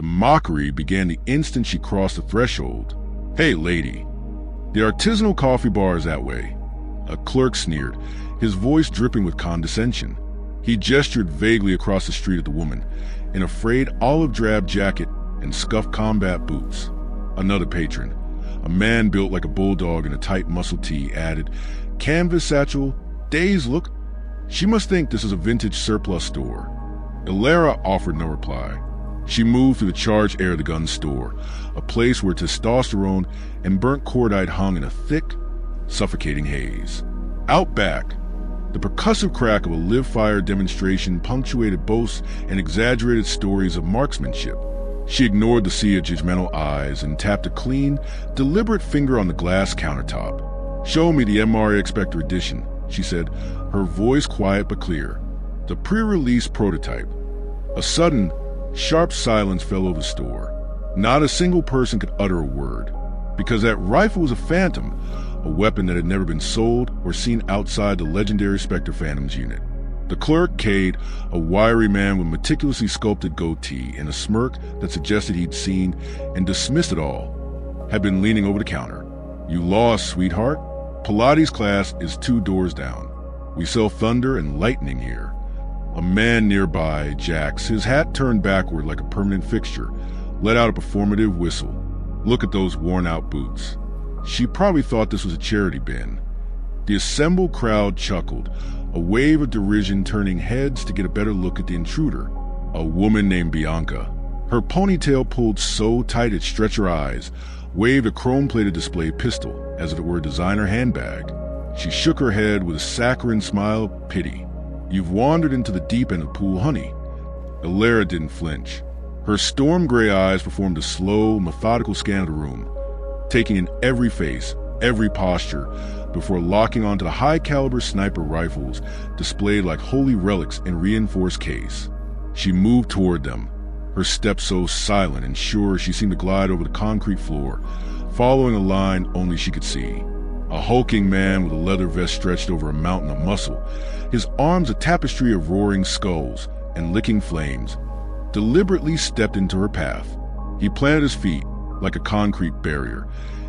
The mockery began the instant she crossed the threshold. "Hey, lady, the artisanal coffee bar is that way." A clerk sneered, his voice dripping with condescension. He gestured vaguely across the street at the woman, in a frayed olive-drab jacket and scuffed combat boots. Another patron, a man built like a bulldog in a tight muscle tee, added, "Canvas satchel, dazed look. She must think this is a vintage surplus store." Ilera offered no reply. She moved through the charged air of the gun store, a place where testosterone and burnt cordite hung in a thick, suffocating haze. Out back, the percussive crack of a live-fire demonstration punctuated boasts and exaggerated stories of marksmanship. She ignored the sea of judgmental eyes and tapped a clean, deliberate finger on the glass countertop. "Show me the MRX Spectre edition," she said, her voice quiet but clear. "The pre-release prototype." A sudden, sharp silence fell over the store. Not a single person could utter a word, because that rifle was a phantom, a weapon that had never been sold or seen outside the legendary Spectre Phantoms unit. The clerk, Cade, a wiry man with meticulously sculpted goatee and a smirk that suggested he'd seen and dismissed it all, had been leaning over the counter. "You lost, sweetheart. Pilates class is 2 doors down. We sell thunder and lightning here." A man nearby, Jax, his hat turned backward like a permanent fixture, let out a performative whistle. "Look at those worn-out boots." She probably thought this was a charity bin. The assembled crowd chuckled, a wave of derision turning heads to get a better look at the intruder, a woman named Bianca. Her ponytail pulled so tight it stretched her eyes, waved a chrome-plated display pistol as if it were a designer handbag. She shook her head with a saccharine smile of pity. "You've wandered into the deep end of the pool, honey." Ilera didn't flinch. Her storm-gray eyes performed a slow, methodical scan of the room, taking in every face, every posture, before locking onto the high-caliber sniper rifles displayed like holy relics in reinforced case. She moved toward them, her step so silent and sure she seemed to glide over the concrete floor, following a line only she could see. A hulking man with a leather vest stretched over a mountain of muscle, his arms a tapestry of roaring skulls and licking flames, deliberately stepped into her path. He planted his feet like a concrete barrier,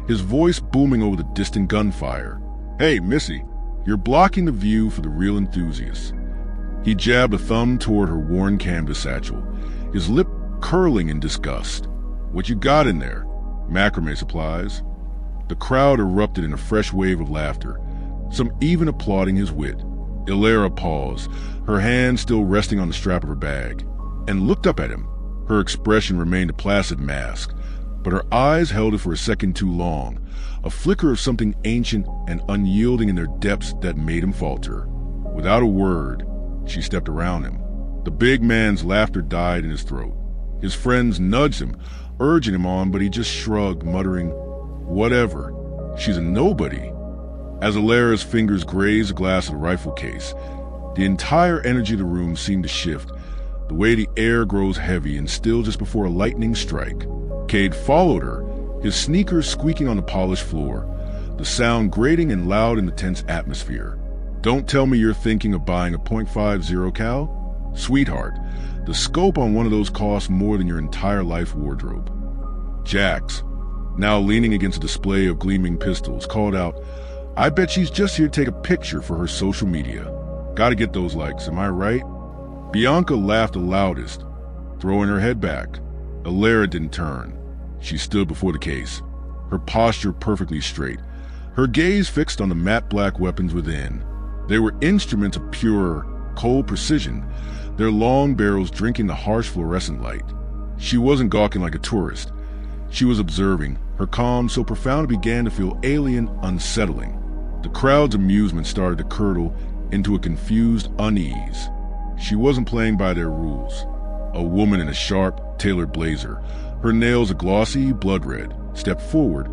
his voice booming over the distant gunfire. "Hey, Missy, you're blocking the view for the real enthusiasts." He jabbed a thumb toward her worn canvas satchel, his lip curling in disgust. "What you got in there?" "Macrame supplies." The crowd erupted in a fresh wave of laughter, some even applauding his wit. Ilera paused, her hand still resting on the strap of her bag, and looked up at him. Her expression remained a placid mask, but her eyes held it for a second too long, a flicker of something ancient and unyielding in their depths that made him falter. Without a word, she stepped around him. The big man's laughter died in his throat. His friends nudged him, urging him on, but he just shrugged, muttering, "Whatever. She's a nobody." As Ilera's fingers grazed the glass of the rifle case, the entire energy of the room seemed to shift, the way the air grows heavy and still just before a lightning strike. Cade followed her, his sneakers squeaking on the polished floor, the sound grating and loud in the tense atmosphere. "Don't tell me you're thinking of buying a .50 cal? Sweetheart, the scope on one of those costs more than your entire life wardrobe." Jax, now leaning against a display of gleaming pistols, called out, "I bet she's just here to take a picture for her social media. Gotta get those likes, am I right?" Bianca laughed the loudest, throwing her head back. Ilera didn't turn. She stood before the case, her posture perfectly straight, her gaze fixed on the matte black weapons within. They were instruments of pure, cold precision, their long barrels drinking the harsh fluorescent light. She wasn't gawking like a tourist. She was observing, her calm so profound it began to feel alien, unsettling. The crowd's amusement started to curdle into a confused unease. She wasn't playing by their rules. A woman in a sharp, tailored blazer, her nails a glossy blood red, stepped forward,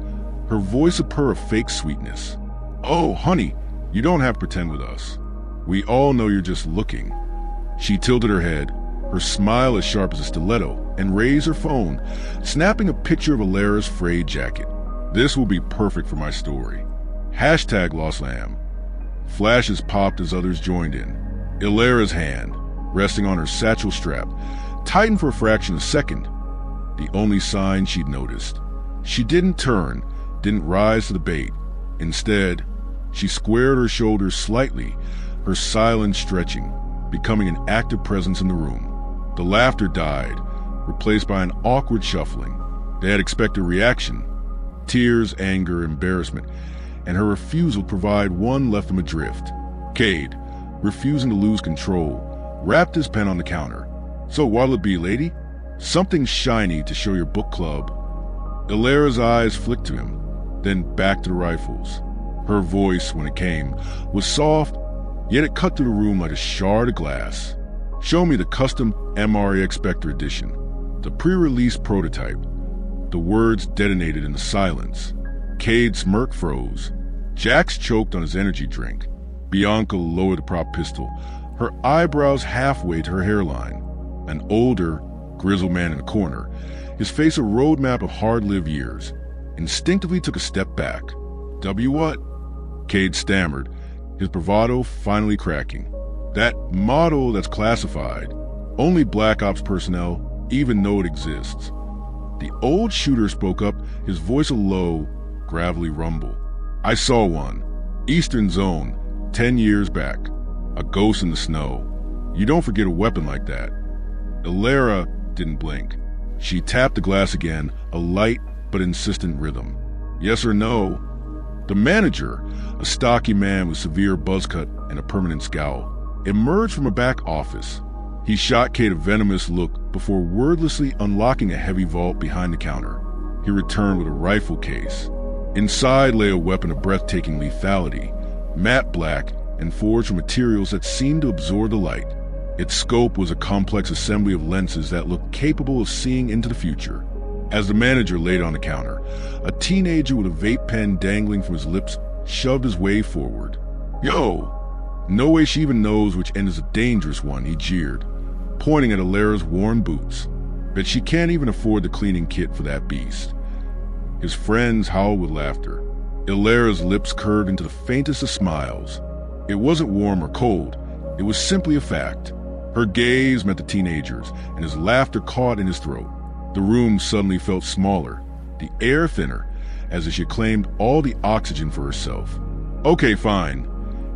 her voice a purr of fake sweetness. "Oh, honey, you don't have to pretend with us. We all know you're just looking." She tilted her head, her smile as sharp as a stiletto, and raised her phone, snapping a picture of Ilera's frayed jacket. "This will be perfect for my story. Hashtag Lost Lamb." Flashes popped as others joined in. Ilera's hand, resting on her satchel strap, tightened for a fraction of a second, the only sign she'd noticed. She didn't turn, didn't rise to the bait. Instead, she squared her shoulders slightly, her silence stretching, becoming an active presence in the room. The laughter died, replaced by an awkward shuffling. They had expected reaction. Tears, anger, embarrassment, and her refusal to provide one left them adrift. Cade, refusing to lose control, rapped his pen on the counter. "So what'll it be, lady? Something shiny to show your book club." Illyra's eyes flicked to him, then back to the rifles. Her voice, when it came, was soft, yet it cut through the room like a shard of glass. "Show me the custom MREX Spectre edition, the pre-release prototype." The words detonated in the silence. Cade's smirk froze. Jax choked on his energy drink. Bianca lowered the prop pistol, her eyebrows halfway to her hairline. An older, grizzled man in the corner, his face a roadmap of hard-lived years, instinctively took a step back. "W what?" Cade stammered, his bravado finally cracking. "That model that's classified. Only Black Ops personnel even know it exists." The old shooter spoke up, his voice a low, gravelly rumble. "I saw one. Eastern Zone, 10 years back. A ghost in the snow. You don't forget a weapon like that." Illyra didn't blink. She tapped the glass again, a light but insistent rhythm. "Yes or no?" The manager, a stocky man with severe buzz cut and a permanent scowl, emerged from a back office. He shot Cade a venomous look before wordlessly unlocking a heavy vault behind the counter. He returned with a rifle case. Inside lay a weapon of breathtaking lethality, matte black and forged from materials that seemed to absorb the light. Its scope was a complex assembly of lenses that looked capable of seeing into the future. As the manager laid on the counter, a teenager with a vape pen dangling from his lips shoved his way forward. "Yo! No way she even knows which end is a dangerous one," he jeered, pointing at Illyra's worn boots. "Bet she can't even afford the cleaning kit for that beast." His friends howled with laughter. Illyra's lips curved into the faintest of smiles. It wasn't warm or cold, it was simply a fact. Her gaze met the teenager's, and his laughter caught in his throat. The room suddenly felt smaller, the air thinner, as if she claimed all the oxygen for herself. "Okay, fine,"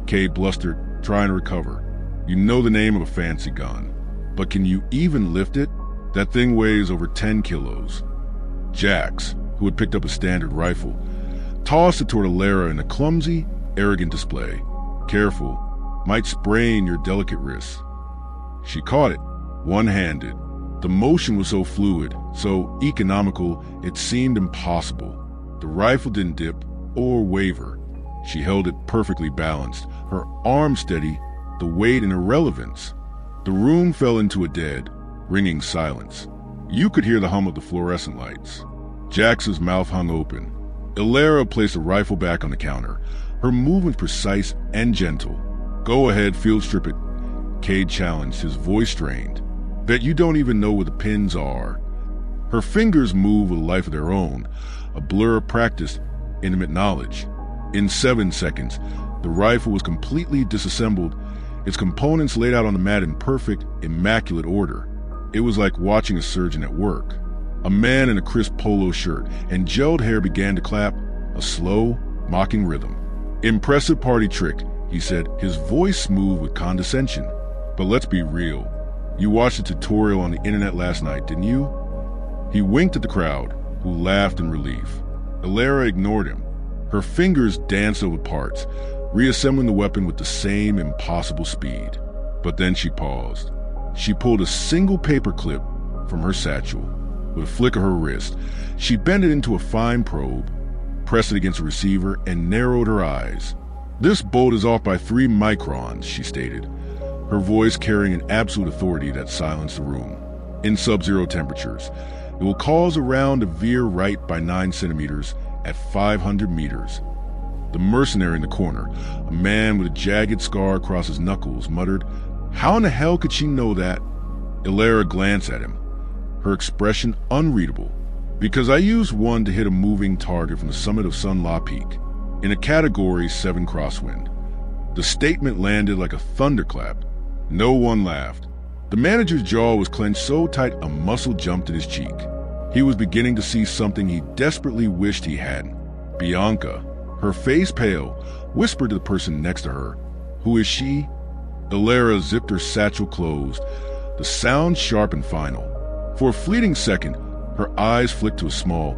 Cade blustered, trying to recover. "You know the name of a fancy gun, but can you even lift it? That thing weighs over 10 kilos. Jax, who had picked up a standard rifle, tossed it toward Illyra in a clumsy, arrogant display. "Careful, might sprain your delicate wrists." She caught it, one-handed. The motion was so fluid, so economical, it seemed impossible. The rifle didn't dip or waver. She held it perfectly balanced, her arm steady, the weight an irrelevance. The room fell into a dead, ringing silence. You could hear the hum of the fluorescent lights. Jax's mouth hung open. Illyra placed the rifle back on the counter, her movement precise and gentle. "Go ahead, field strip it," Cade challenged, his voice strained. "Bet you don't even know where the pins are." Her fingers moved with a life of their own, a blur of practiced, intimate knowledge. In 7 seconds, the rifle was completely disassembled, its components laid out on the mat in perfect, immaculate order. It was like watching a surgeon at work. A man in a crisp polo shirt and gelled hair began to clap, a slow, mocking rhythm. "Impressive party trick," he said, his voice smooth with condescension. "But let's be real. You watched a tutorial on the internet last night, didn't you?" He winked at the crowd, who laughed in relief. Illyra ignored him. Her fingers danced over parts, reassembling the weapon with the same impossible speed. But then she paused. She pulled a single paper clip from her satchel. With a flick of her wrist, she bent it into a fine probe, pressed it against the receiver, and narrowed her eyes. "This bolt is off by 3 microns, she stated, her voice carrying an absolute authority that silenced the room. "In sub-zero temperatures, it will cause a round to veer right by 9 centimeters at 500 meters. The mercenary in the corner, a man with a jagged scar across his knuckles, muttered, "How in the hell could she know that?" Illyra glanced at him, her expression unreadable. "Because I used one to hit a moving target from the summit of Sun La Peak, in a Category 7 crosswind." The statement landed like a thunderclap. No one laughed. The manager's jaw was clenched so tight a muscle jumped in his cheek. He was beginning to see something he desperately wished he hadn't. Bianca, her face pale, whispered to the person next to her, "Who is she?" Illyria zipped her satchel closed, the sound sharp and final. For a fleeting second, her eyes flicked to a small,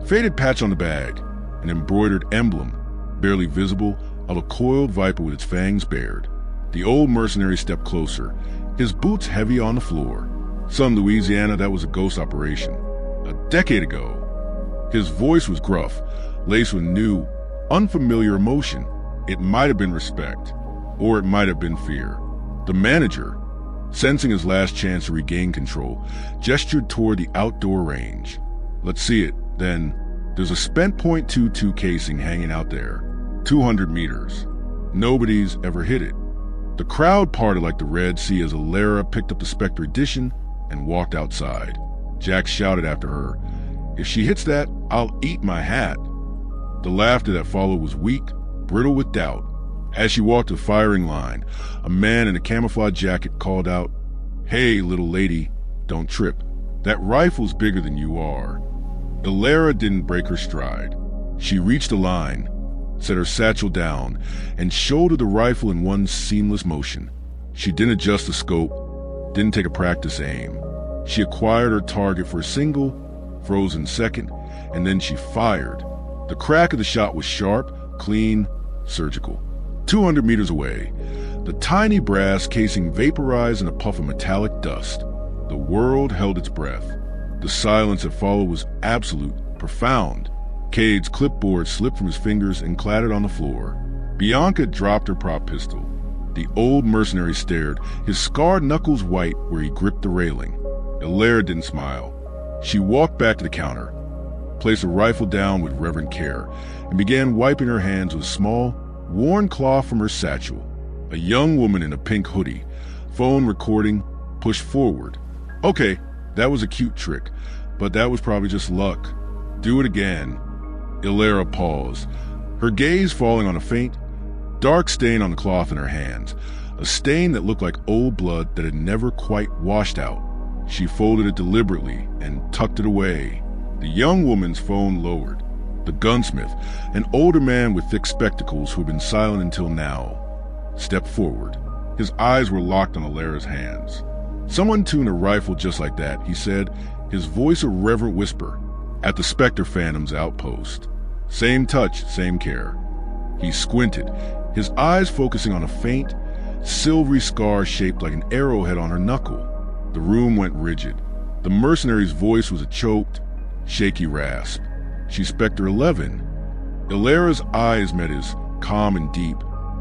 faded patch on the bag, an embroidered emblem, barely visible, of a coiled viper with its fangs bared. The old mercenary stepped closer, his boots heavy on the floor. "Son, Louisiana, that was a ghost operation. A decade ago." His voice was gruff, laced with new, unfamiliar emotion. It might have been respect, or it might have been fear. The manager, sensing his last chance to regain control, gestured toward the outdoor range. "Let's see it, then. There's a spent .22 casing hanging out there. 200 meters. Nobody's ever hit it." The crowd parted like the Red Sea as Illyria picked up the Spectre edition and walked outside. Jack shouted after her, "If she hits that, I'll eat my hat." The laughter that followed was weak, brittle with doubt. As she walked to the firing line, a man in a camouflage jacket called out, "Hey, little lady, don't trip. That rifle's bigger than you are." Illyria didn't break her stride. She reached the line, set her satchel down, and shouldered the rifle in one seamless motion. She didn't adjust the scope, didn't take a practice aim. She acquired her target for a single, frozen second, and then she fired. The crack of the shot was sharp, clean, surgical. 200 meters away, the tiny brass casing vaporized in a puff of metallic dust. The world held its breath. The silence that followed was absolute, profound. Cade's clipboard slipped from his fingers and clattered on the floor. Bianca dropped her prop pistol. The old mercenary stared, his scarred knuckles white where he gripped the railing. Illyria didn't smile. She walked back to the counter, placed the rifle down with reverent care, and began wiping her hands with a small, worn cloth from her satchel. A young woman in a pink hoodie, phone recording, pushed forward. "Okay, that was a cute trick, but that was probably just luck. Do it again." Illyria paused, her gaze falling on a faint, dark stain on the cloth in her hands, a stain that looked like old blood that had never quite washed out. She folded it deliberately and tucked it away. The young woman's phone lowered. The gunsmith, an older man with thick spectacles who had been silent until now, stepped forward. His eyes were locked on Illyria's hands. "Someone tuned a rifle just like that," he said, his voice a reverent whisper, "at the Spectre Phantom's outpost. Same touch, same care." He squinted, his eyes focusing on a faint, silvery scar shaped like an arrowhead on her knuckle. The room went rigid. The mercenary's voice was a choked, shaky rasp. "She's Spectre 11. Illyria's eyes met his, calm and deep.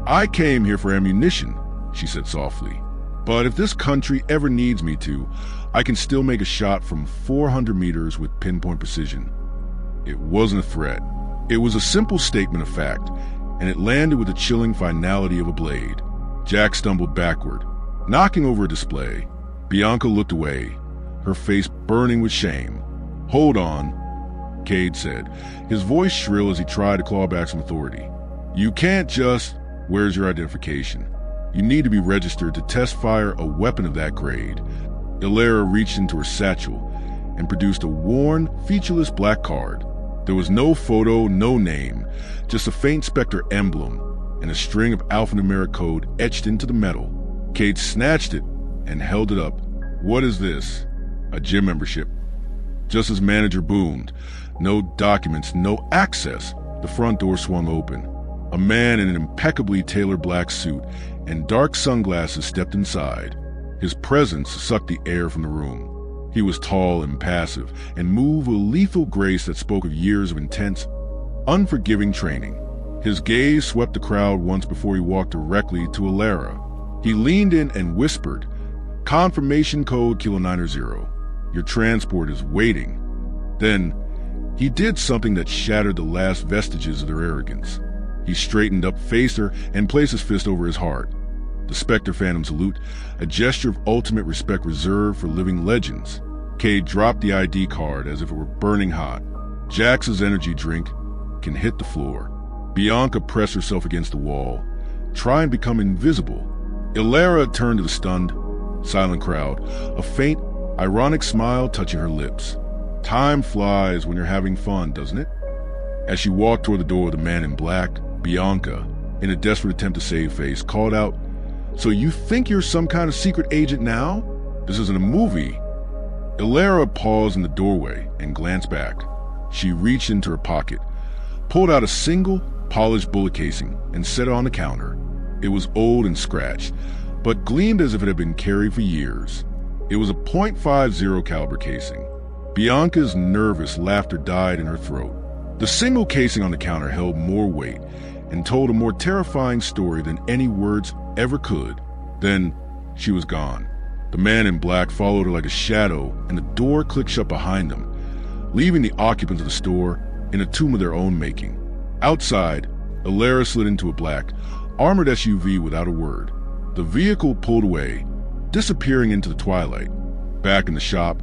"I came here for ammunition," she said softly. "But if this country ever needs me to, I can still make a shot from 400 meters with pinpoint precision." It wasn't a threat. It was a simple statement of fact, and it landed with the chilling finality of a blade. Jack stumbled backward, knocking over a display. Bianca looked away, her face burning with shame. "Hold on," Cade said, his voice shrill as he tried to claw back some authority. "You can't just... Where's your identification? You need to be registered to test fire a weapon of that grade." Illyria reached into her satchel and produced a worn, featureless black card. There was no photo, no name, just a faint Spectre emblem and a string of alphanumeric code etched into the metal. Cade snatched it and held it up. "What is this?" "A gym membership." Just as manager boomed, "No documents, no access," the front door swung open. A man in an impeccably tailored black suit and dark sunglasses stepped inside. His presence sucked the air from the room. He was tall, impassive, and moved with a lethal grace that spoke of years of intense, unforgiving training. His gaze swept the crowd once before he walked directly to Illyria. He leaned in and whispered, "Confirmation code Kilo 900. Your transport is waiting." Then, he did something that shattered the last vestiges of their arrogance. He straightened up, faced her, and placed his fist over his heart. The Spectre Phantom salute, a gesture of ultimate respect reserved for living legends. Cade dropped the ID card as if it were burning hot. Jax's energy drink can hit the floor. Bianca pressed herself against the wall, trying to become invisible. Illyria turned to the stunned, silent crowd, a faint, ironic smile touching her lips. Time flies when you're having fun, doesn't it? As she walked toward the door of the man in black, Bianca, in a desperate attempt to save face, called out, "So you think you're some kind of secret agent now? This isn't a movie." Ilera paused in the doorway and glanced back. She reached into her pocket, pulled out a single, polished bullet casing, and set it on the counter. It was old and scratched, but gleamed as if it had been carried for years. It was a .50 caliber casing. Bianca's nervous laughter died in her throat. The single casing on the counter held more weight and told a more terrifying story than any words ever could. Then she was gone. The man in black followed her like a shadow, and the door clicked shut behind them, leaving the occupants of the store in a tomb of their own making. Outside, Ilera slid into a black, armored SUV without a word. The vehicle pulled away, disappearing into the twilight. Back in the shop,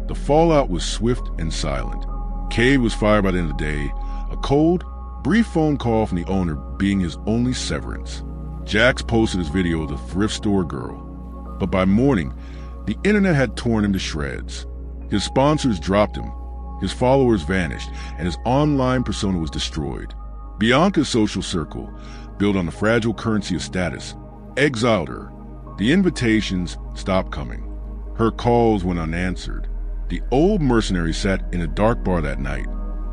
the fallout was swift and silent. Cade was fired by the end of the day, a cold, brief phone call from the owner being his only severance. Jax posted his video of the thrift store girl, but by morning, the internet had torn him to shreds. His sponsors dropped him, his followers vanished, and his online persona was destroyed. Bianca's social circle, built on the fragile currency of status, exiled her. The invitations stopped coming. Her calls went unanswered. The old mercenary sat in a dark bar that night,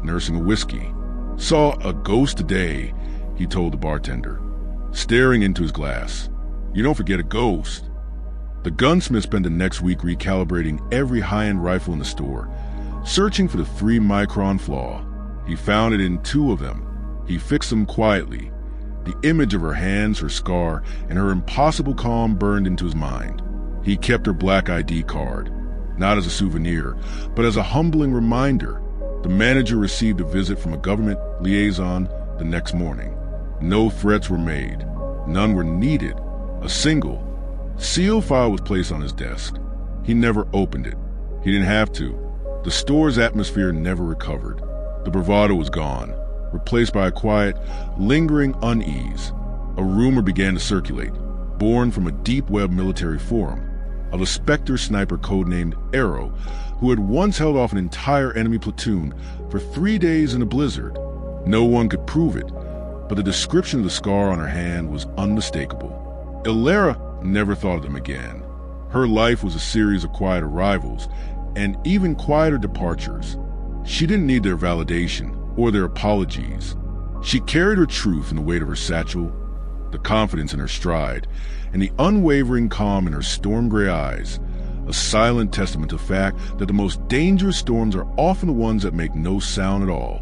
nursing a whiskey. "Saw a ghost today," he told the bartender, staring into his glass. "You don't forget a ghost." The gunsmith spent the next week recalibrating every high-end rifle in the store, searching for the 3-micron flaw. He found it in 2 of them. He fixed them quietly. The image of her hands, her scar, and her impossible calm burned into his mind. He kept her black ID card, not as a souvenir, but as a humbling reminder. The manager received a visit from a government liaison the next morning. No threats were made. None were needed. A single, sealed file was placed on his desk. He never opened it. He didn't have to. The store's atmosphere never recovered. The bravado was gone, replaced by a quiet, lingering unease. A rumor began to circulate, born from a deep web military forum, of a Spectre sniper codenamed Arrow, who had once held off an entire enemy platoon for 3 days in a blizzard. No one could prove it, but the description of the scar on her hand was unmistakable. Ilera never thought of them again. Her life was a series of quiet arrivals and even quieter departures. She didn't need their validation or their apologies. She carried her truth in the weight of her satchel, the confidence in her stride, and the unwavering calm in her storm-gray eyes, a silent testament to the fact that the most dangerous storms are often the ones that make no sound at all.